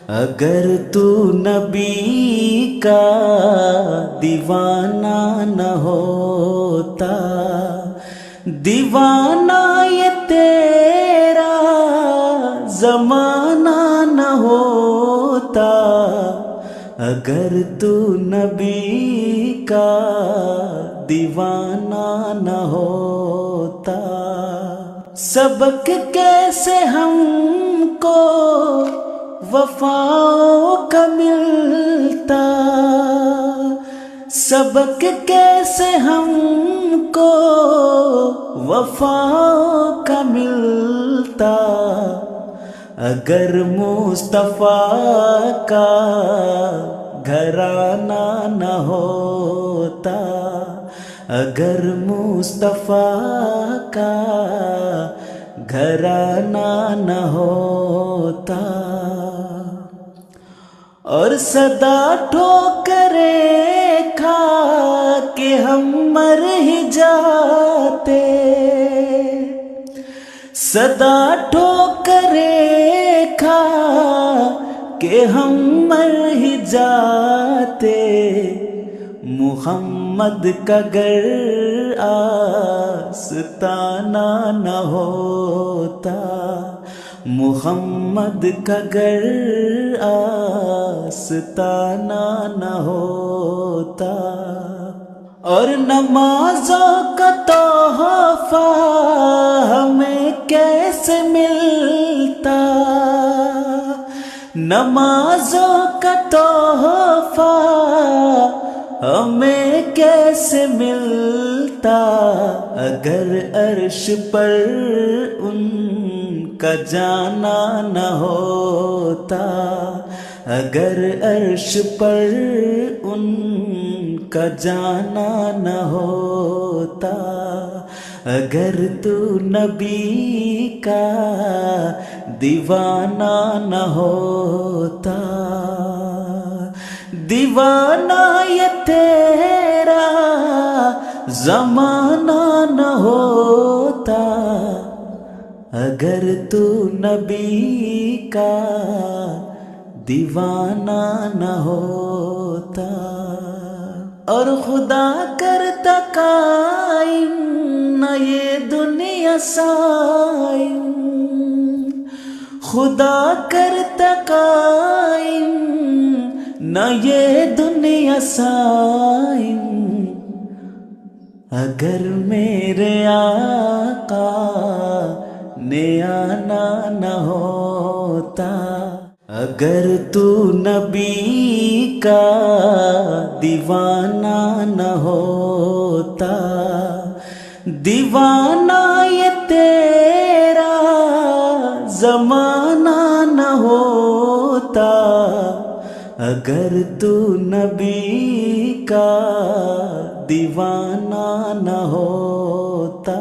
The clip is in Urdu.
اگر تو نبی کا دیوانہ نہ ہوتا، دیوانہ یہ تیرا زمانہ نہ ہوتا، اگر تو نبی کا دیوانہ نہ ہوتا، سبق کیسے ہم کو وفاؤں کا ملتا، سبق کیسے ہم کو وفاؤں کا ملتا، اگر مصطفیٰ کا گھرانہ نہ ہوتا، اگر مصطفیٰ کا گھرانہ نہ ہوتا، اور صدا ٹھوکریں کھا کے ہم مر ہی جاتے، صدا ٹھوکریں کھا کہ ہم مر ہی جاتے، محمد کا گر آستانہ نہ ہوتا، محمد کا گر آستانہ نہ ہوتا، اور نمازوں کا تحفہ ہمیں کیسے ملتا، نمازوں کا تحفہ ہمیں کیسے ملتا، اگر عرش پر ان کا جانا نہ ہوتا، اگر عرش پر ان کا جانا نہ ہوتا، اگر تو نبی کا دیوانہ نہ ہوتا، دیوانہ یہ تیرا زمانہ نہ ہوتا، اگر تو نبی کا دیوانہ نہ ہوتا، اور خدا کرتا قائم نہ یہ دنیا سائم، خدا کرتا قائم نہ یہ دنیا سائم، اگر میرے آقا نے آنا نہ ہوتا، اگر تو نبی کا دیوانہ نہ ہوتا، دیوانہ یہ تیرا زمانہ نہ ہوتا، اگر تو نبی کا دیوانہ نہ ہوتا۔